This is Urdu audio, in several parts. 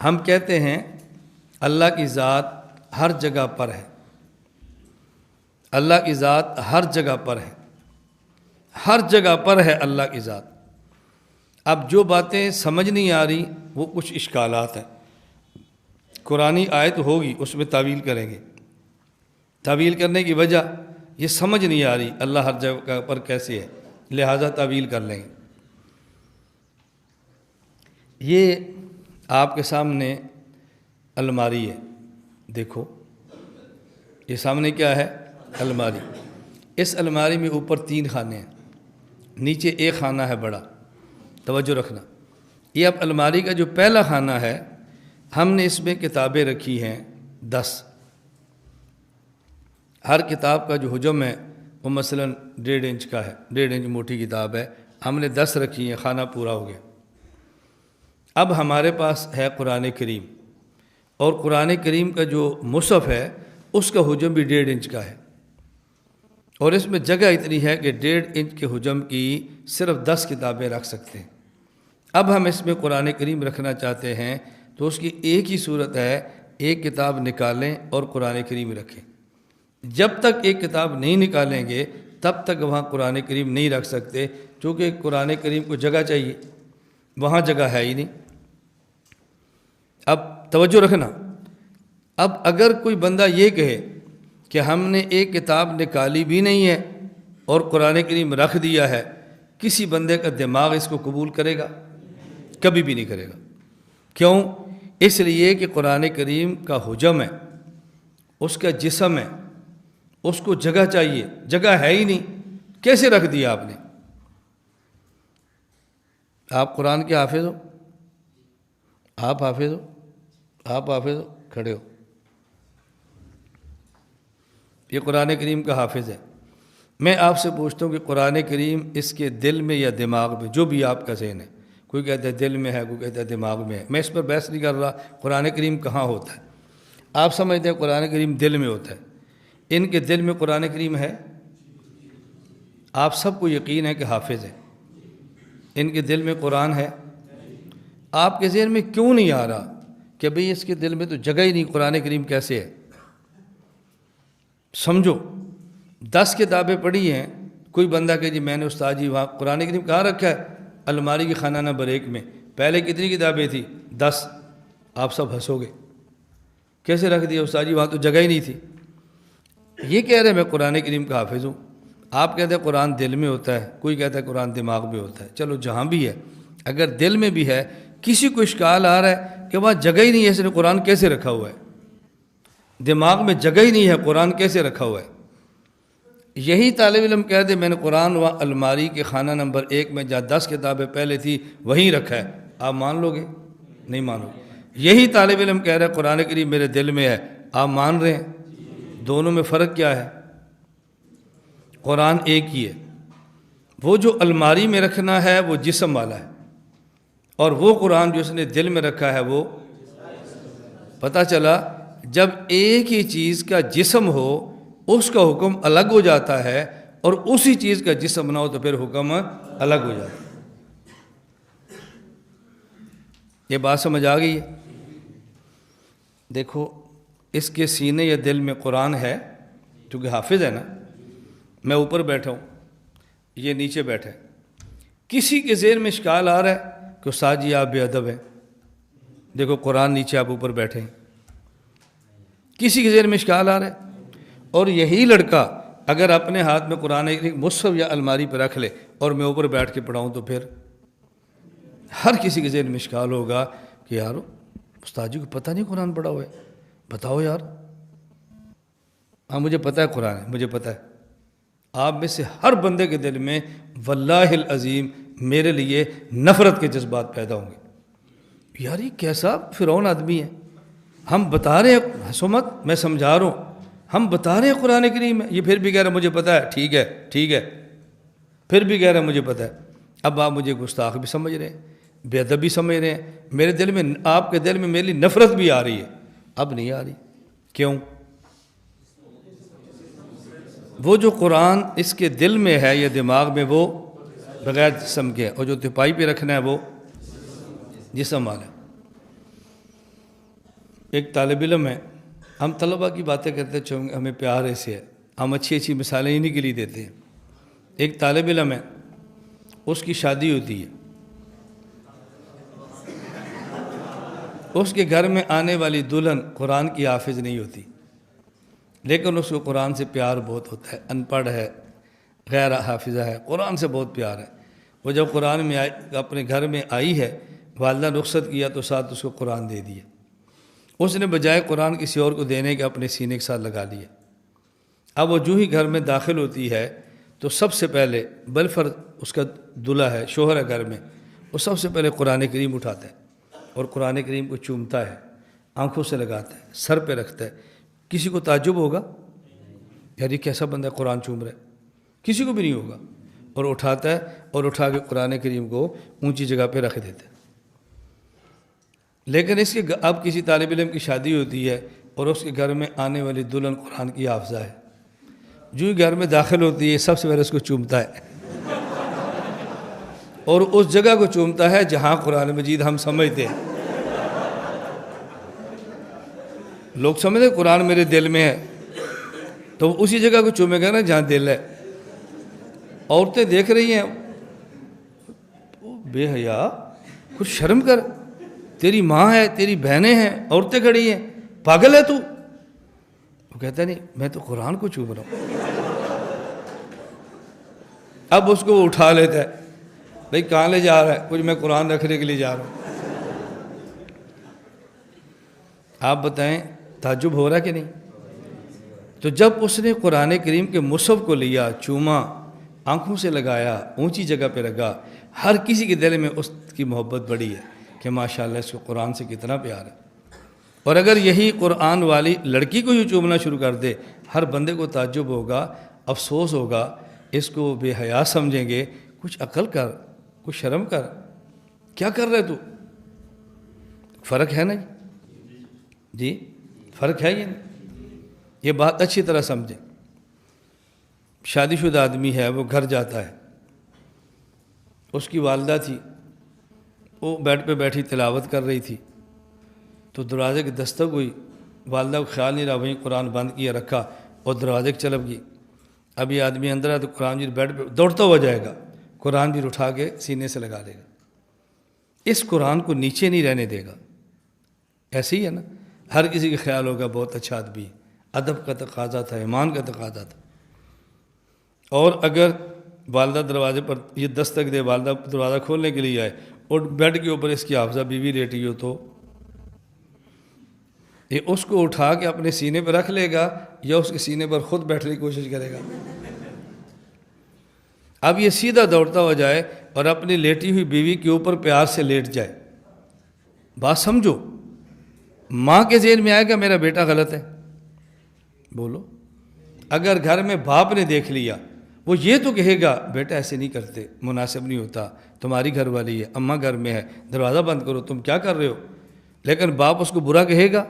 ہم کہتے ہیں اللہ کی ذات ہر جگہ پر ہے، اللہ کی ذات ہر جگہ پر ہے، ہر جگہ پر ہے اللہ کی ذات۔ اب جو باتیں سمجھ نہیں آ رہی وہ کچھ اشکالات ہیں، قرآنی آیت ہوگی اس میں تعویل کریں گے، تعویل کرنے کی وجہ یہ سمجھ نہیں آ رہی اللہ ہر جگہ پر کیسے ہے، لہٰذا تعویل کر لیں گے۔ یہ آپ کے سامنے الماری ہے، دیکھو یہ سامنے کیا ہے؟ الماری۔ اس الماری میں اوپر 3 خانے ہیں، نیچے ایک خانہ ہے بڑا، توجہ رکھنا۔ یہ اب الماری کا جو پہلا خانہ ہے، ہم نے اس میں کتابیں رکھی ہیں 10۔ ہر کتاب کا جو حجم ہے وہ مثلا 1.5 انچ کا ہے، 1.5 انچ موٹی کتاب ہے، ہم نے 10 رکھی ہیں، خانہ پورا ہو گیا۔ اب ہمارے پاس ہے قرآن کریم، اور قرآن کریم کا جو مصحف ہے اس کا حجم بھی 1.5 انچ کا ہے، اور اس میں جگہ اتنی ہے کہ 1.5 انچ کے حجم کی صرف 10 کتابیں رکھ سکتے ہیں۔ اب ہم اس میں قرآن کریم رکھنا چاہتے ہیں تو اس کی ایک ہی صورت ہے، ایک کتاب نکالیں اور قرآن کریم رکھیں۔ جب تک ایک کتاب نہیں نکالیں گے تب تک وہاں قرآن کریم نہیں رکھ سکتے، کیونکہ قرآن کریم کو جگہ چاہیے، وہاں جگہ ہے ہی نہیں۔ اب توجہ رکھنا، اب اگر کوئی بندہ یہ کہے کہ ہم نے ایک کتاب نکالی بھی نہیں ہے اور قرآن کریم رکھ دیا ہے، کسی بندے کا دماغ اس کو قبول کرے گا؟ کبھی بھی نہیں کرے گا۔ کیوں؟ اس لیے کہ قرآن کریم کا حجم ہے، اس کا جسم ہے، اس کو جگہ چاہیے، جگہ ہے ہی نہیں، کیسے رکھ دیا آپ نے؟ آپ قرآن کے حافظ ہو؟ آپ حافظ ہو؟ آپ حافظ ہو؟ کھڑے ہو۔ یہ قرآن کریم کا حافظ ہے۔ میں آپ سے پوچھتا ہوں کہ قرآن کریم اس کے دل میں یا دماغ میں، جو بھی آپ کا ذہن ہے، کوئی کہتا ہے دل میں ہے، کوئی کہتا ہے دماغ میں ہے، میں اس پر بحث نہیں کر رہا، قرآن کریم کہاں ہوتا ہے؟ آپ سمجھتے ہیں قرآن کریم دل میں ہوتا ہے، ان کے دل میں قرآن کریم ہے؟ آپ سب کو یقین ہے کہ حافظ ہے، ان کے دل میں قرآن ہے؟ آپ کے ذہن میں کیوں نہیں آ رہا کہ بھئی اس کے دل میں تو جگہ ہی نہیں، قرآن کریم کیسے ہے؟ سمجھو، 10 کتابیں پڑھی ہیں، کوئی بندہ کہ جی میں نے استاد جی وہاں قرآن کریم کہاں رکھا ہے؟ الماری کی خانہ نمبر 1 میں۔ پہلے کتنی کتابیں تھیں؟ 10۔ آپ سب ہنسو گے، کیسے رکھ دیا استاد جی، وہاں تو جگہ ہی نہیں تھی۔ یہ کہہ رہے میں قرآن کریم کا حافظ ہوں، آپ کہتے ہیں قرآن دل میں ہوتا ہے، کوئی کہتا ہے قرآن دماغ میں ہوتا ہے۔ چلو جہاں بھی ہے، اگر دل میں بھی ہے، کسی کو اشکال آ رہا ہے کہ وہاں جگہ ہی نہیں ہے، اس نے قرآن کیسے رکھا ہوا ہے؟ دماغ میں جگہ ہی نہیں ہے، قرآن کیسے رکھا ہوا ہے؟ یہی طالب علم کہہ دے میں نے قرآن وہاں الماری کے خانہ نمبر 1 میں جہاں 10 کتابیں پہلے تھی وہیں رکھا ہے، آپ مان لو گے؟ نہیں مانو گے۔ یہی طالب علم کہہ رہا ہے قرآن کریم میرے دل میں ہے، آپ مان رہے ہیں؟ دونوں میں فرق کیا ہے؟ قرآن ایک ہی ہے، وہ جو الماری میں رکھنا ہے وہ جسم والا ہے، اور وہ قرآن جو اس نے دل میں رکھا ہے وہ، پتہ چلا جب ایک ہی چیز کا جسم ہو اس کا حکم الگ ہو جاتا ہے، اور اسی چیز کا جسم نہ ہو تو پھر حکم الگ ہو جاتا ہے۔ یہ بات سمجھ آ گئی ہے؟ دیکھو اس کے سینے یا دل میں قرآن ہے، کیونکہ حافظ ہے نا، میں اوپر بیٹھا ہوں، یہ نیچے بیٹھا ہے، کسی کے ذہن میں اشکال آ رہا ہے کہ استاد جی آپ بے ادب ہیں، دیکھو قرآن نیچے آپ اوپر بیٹھے ہیں، کسی کے ذہن میں اشکال آ رہا ہے؟ اور یہی لڑکا اگر اپنے ہاتھ میں قرآن مصحف یا الماری پہ رکھ لے اور میں اوپر بیٹھ کے پڑھاؤں تو پھر ہر کسی کے ذہن میں اشکال ہوگا کہ یار استاد جی کو پتہ نہیں قرآن پڑھا ہوا ہے، بتاؤ یار۔ ہاں مجھے پتہ ہے قرآن ہے، مجھے پتہ ہے، آپ میں سے ہر بندے کے دل میں واللہ العظیم میرے لیے نفرت کے جذبات پیدا ہوں گے، یار یہ کیسا فرعون آدمی ہے، ہم بتا رہے ہیں، ہنسو مت، میں سمجھا رہا ہوں، ہم بتا رہے ہیں قرآن کریم ہے، یہ پھر بھی کہہ رہا ہے مجھے پتہ ہے، ٹھیک ہے ٹھیک ہے، پھر بھی کہہ رہا ہے مجھے پتہ ہے۔ اب آپ مجھے گستاخ بھی سمجھ رہے ہیں، بے ادب بھی سمجھ رہے ہیں، میرے دل میں، آپ کے دل میں میرے لیے نفرت بھی آ رہی ہے، اب نہیں آ رہی۔ کیوں؟ وہ جو قرآن اس کے دل میں ہے یا دماغ میں وہ بغیر جسم کے ہے، اور جو تپائی پہ رکھنا ہے وہ جسم والا ہے۔ ایک طالب علم ہے، ہم طلباء کی باتیں کرتے چاہوں ہمیں پیار ایسے ہے، ہم اچھی اچھی مثالیں انہی کے لیے دیتے ہیں۔ ایک طالب علم ہے، اس کی شادی ہوتی ہے، اس کے گھر میں آنے والی دلہن قرآن کی حافظ نہیں ہوتی، لیکن اس کو قرآن سے پیار بہت ہوتا ہے، ان پڑھ ہے، غیر حافظہ ہے، قرآن سے بہت پیار ہے۔ وہ جب قرآن میں اپنے گھر میں آئی ہے، والدہ نے رخصت کیا تو ساتھ اس کو قرآن دے دیا۔ اس نے بجائے قرآن کسی اور کو دینے کے اپنے سینے کے ساتھ لگا لیا۔ اب وہ جو ہی گھر میں داخل ہوتی ہے تو سب سے پہلے بلفر اس کا دلہا ہے، شوہر ہے گھر میں، وہ سب سے پہلے قرآن کریم اٹھاتا ہے اور قرآن کریم کو چومتا ہے، آنکھوں سے لگاتا ہے، سر پہ رکھتا ہے۔ کسی کو تعجب ہوگا یار یہ کیسا بندہ قرآن چوم رہا ہے؟ کسی کو بھی نہیں ہوگا، اور اٹھاتا ہے اور اٹھا کے قرآن کریم کو اونچی جگہ پہ رکھ دیتا ہے۔ لیکن اس کے اب کسی طالب علم کی شادی ہوتی ہے اور اس کے گھر میں آنے والی دلہن قرآن کی حافظہ ہے، جو ہی گھر میں داخل ہوتی ہے سب سے پہلے اس کو چومتا ہے، اور اس جگہ کو چومتا ہے جہاں قرآن مجید ہم سمجھتے ہیں۔ لوگ سمجھتے ہیں قرآن میرے دل میں ہے تو وہ اسی جگہ کو چومے گا نا جہاں دل ہے۔ عورتیں دیکھ رہی ہیں، بے حیا، کچھ شرم کر، تیری ماں ہے، تیری بہنیں ہیں، عورتیں کھڑی ہیں، پاگل ہے تو؟ وہ کہتا ہے نہیں میں تو قرآن کو چوم رہا ہوں۔ اب اس کو وہ اٹھا لیتا ہے، بھئی کہاں لے جا رہا ہے؟ کچھ میں قرآن رکھنے کے لیے جا رہا ہوں۔ آپ بتائیں تعجب ہو رہا کہ نہیں؟ تو جب اس نے قرآن کریم کے مصحف کو لیا، چوما، آنکھوں سے لگایا، اونچی جگہ پہ رکھا، ہر کسی کے دل میں اس کی محبت بڑی ہے کہ ماشاءاللہ اس کو قرآن سے کتنا پیار ہے۔ اور اگر یہی قرآن والی لڑکی کو ہی چومنا شروع کر دے، ہر بندے کو تعجب ہوگا، افسوس ہوگا، اس کو بے حیا سمجھیں گے۔ کچھ عقل کر، کچھ شرم کر، کیا کر رہے تو؟ فرق ہے نا جی، فرق ہے یہ نہیں؟ یہ بات اچھی طرح سمجھیں۔ شادی شدہ آدمی ہے، وہ گھر جاتا ہے، اس کی والدہ تھی، وہ بیڈ پہ بیٹھی تلاوت کر رہی تھی، تو دروازے کی دستک ہوئی، والدہ کو خیال نہیں رہا، وہیں قرآن بند کیا رکھا اور دروازے کی طرف گئی۔ اب یہ آدمی اندر ہے تو قرآن جی بیڈ پہ دوڑتا ہوا جائے گا، قرآن بھی اٹھا کے سینے سے لگا دے گا، اس قرآن کو نیچے نہیں رہنے دے گا۔ ایسے ہی ہے نا، ہر کسی کا خیال ہوگا بہت اچھا آدمی، ادب کا تقاضا تھا، ایمان کا تقاضا تھا۔ اور اگر والدہ دروازے پر یہ دستک دے، والدہ دروازہ کھولنے کے لیے آئے اور بیڈ کے اوپر اس کی حافظہ بیوی لیٹی ہو، تو یہ اس کو اٹھا کے اپنے سینے پر رکھ لے گا یا اس کے سینے پر خود بیٹھنے کی کوشش کرے گا؟ اب یہ سیدھا دوڑتا ہو جائے اور اپنی لیٹی ہوئی بیوی کے اوپر پیار سے لیٹ جائے، بات سمجھو، ماں کے ذہن میں آئے گا میرا بیٹا غلط ہے؟ بولو۔ اگر گھر میں باپ نے دیکھ لیا، وہ یہ تو کہے گا بیٹا ایسے نہیں کرتے، مناسب نہیں ہوتا، تمہاری گھر والی ہے، اماں گھر میں ہے، دروازہ بند کرو، تم کیا کر رہے ہو؟ لیکن باپ اس کو برا کہے گا؟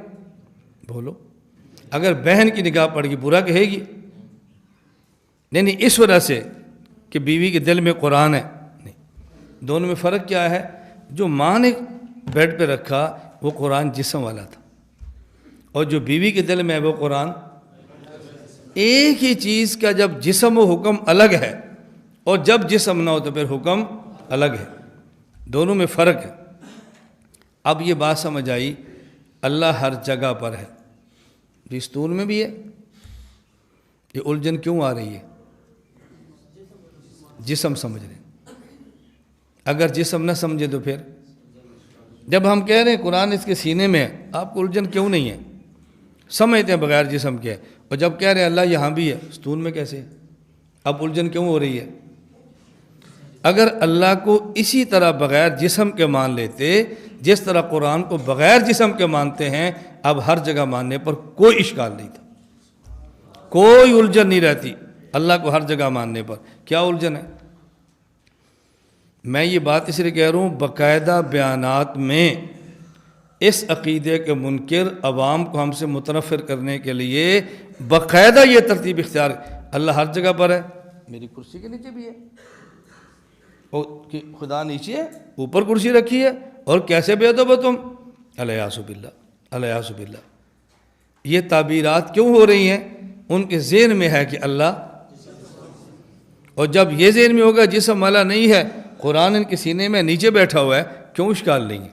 بولو۔ اگر بہن کی نگاہ پڑ گئی برا کہے گی؟ نہیں، اس وجہ سے کہ بیوی کے دل میں قرآن ہے، نہیں۔ دونوں میں فرق کیا ہے؟ جو ماں نے بیڈ پہ رکھا وہ قرآن جسم والا تھا، اور جو بیوی کے دل میں ہے وہ قرآن۔ ایک ہی چیز کا جب جسم و حکم الگ ہے اور جب جسم نہ ہو تو پھر حکم الگ ہے، دونوں میں فرق ہے۔ اب یہ بات سمجھ آئی، اللہ ہر جگہ پر ہے، دستور میں بھی ہے، یہ الجھن کیوں آ رہی ہے؟ جسم سمجھ رہے ہیں، اگر جسم نہ سمجھے تو پھر جب ہم کہہ رہے ہیں قرآن اس کے سینے میں ہے، آپ کو الجھن کیوں نہیں ہے؟ سمجھتے ہیں بغیر جسم کے، اور جب کہہ رہے ہیں اللہ یہاں بھی ہے، ستون میں کیسے ہے؟ اب الجھن کیوں ہو رہی ہے؟ اگر اللہ کو اسی طرح بغیر جسم کے مان لیتے جس طرح قرآن کو بغیر جسم کے مانتے ہیں، اب ہر جگہ ماننے پر کوئی اشکال نہیں تھا، کوئی الجھن نہیں رہتی اللہ کو ہر جگہ ماننے پر۔ کیا الجھن ہے؟ میں یہ بات اس لیے کہہ رہا ہوں، باقاعدہ بیانات میں اس عقیدے کے منکر عوام کو ہم سے متنفر کرنے کے لیے باقاعدہ یہ ترتیب اختیار، اللہ ہر جگہ پر ہے، میری کرسی کے نیچے بھی ہے، خدا نیچے ہے، اوپر کرسی رکھی ہے، اور کیسے بے ادب ہو تم؟ الیاذ باللہ، الیاذ باللہ۔ یہ تعبیرات کیوں ہو رہی ہیں؟ ان کے ذہن میں ہے کہ اللہ، اور جب یہ ذہن میں ہوگا جسم والا نہیں ہے، قرآن ان کے سینے میں نیچے بیٹھا ہوا ہے، کیوں اشکال نہیں ہے؟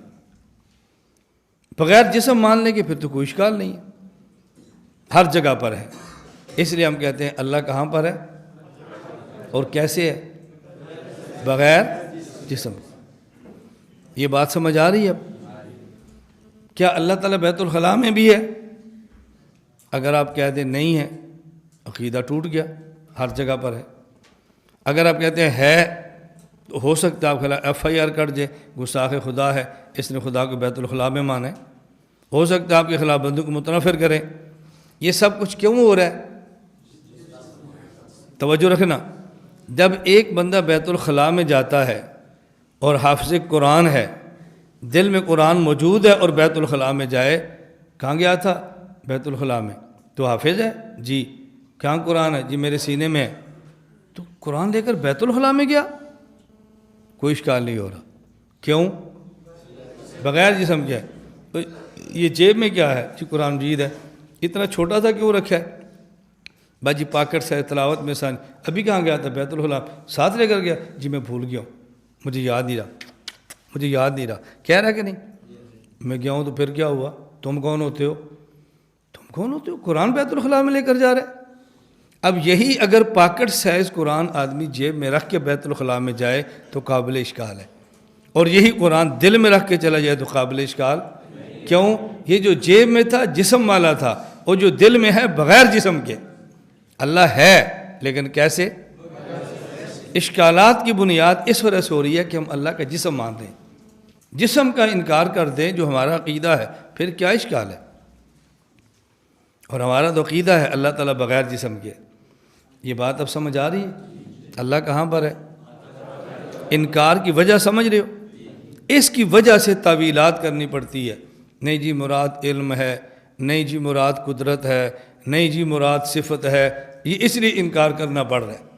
بغیر جسم ماننے کے پھر تو کوئی اشکال نہیں ہے، ہر جگہ پر ہے۔ اس لیے ہم کہتے ہیں اللہ کہاں پر ہے اور کیسے ہے؟ بغیر جسم۔ یہ بات سمجھ آ رہی ہے اب؟ کیا اللہ تعالیٰ بیت الخلاء میں بھی ہے؟ اگر آپ کہہ دیں نہیں ہے، عقیدہ ٹوٹ گیا، ہر جگہ پر ہے۔ اگر آپ کہتے ہیں ہے، تو ہو سکتا ہے آپ خلاف FIR کٹ جائے، گستاخ خدا ہے، اس نے خدا کو بیت الخلاء میں مانا ہے، ہو سکتا ہے آپ کے خلاف بندوں کو متنفر کریں۔ یہ سب کچھ کیوں ہو رہا ہے؟ توجہ رکھنا، جب ایک بندہ بیت الخلاء میں جاتا ہے اور حافظ قرآن ہے، دل میں قرآن موجود ہے، اور بیت الخلاء میں جائے، کہاں گیا تھا؟ بیت الخلاء میں، تو حافظ ہے جی، کہاں قرآن ہے؟ جی میرے سینے میں ہے، تو قرآن لے کر بیت الخلاء میں گیا، کوئی اشکال نہیں ہو رہا۔ کیوں؟ بغیر جسم کیا ہے؟ تو یہ جیب میں کیا ہے؟ جی قرآن مجید ہے، اتنا چھوٹا سا کیوں رکھا ہے؟ بھائی جی پاکٹ سے تلاوت میں سان، ابھی کہاں گیا تھا؟ بیت الخلاء، ساتھ لے کر گیا؟ جی میں بھول گیا ہوں، مجھے یاد نہیں رہا، کہہ رہا کہ نہیں؟ میں گیا ہوں تو پھر کیا ہوا؟ تم کون ہوتے ہو؟ قرآن بیت الخلاء میں لے کر جا رہے۔ اب یہی اگر پاکٹ سائز قرآن آدمی جیب میں رکھ کے بیت الخلاء میں جائے تو قابل اشکال ہے، اور یہی قرآن دل میں رکھ کے چلا جائے تو قابل اشکال کیوں؟ یہ جو جیب میں تھا جسم والا تھا، اور جو دل میں ہے بغیر جسم کے۔ اللہ ہے لیکن کیسے؟ اشکالات کی بنیاد اس وجہ سے ہو رہی ہے کہ ہم اللہ کا جسم مان دیں، جسم کا انکار کر دیں جو ہمارا عقیدہ ہے، پھر کیا اشکال ہے؟ اور ہمارا تو عقیدہ ہے اللہ تعالیٰ بغیر جسم کے۔ یہ بات اب سمجھ آ رہی ہے؟ اللہ کہاں پر ہے؟ انکار کی وجہ سمجھ رہے ہو؟ اس کی وجہ سے تعویلات کرنی پڑتی ہے، نہیں جی مراد علم ہے، نہیں جی مراد قدرت ہے، نہیں جی مراد صفت ہے، یہ اس لیے انکار کرنا پڑ رہا ہے۔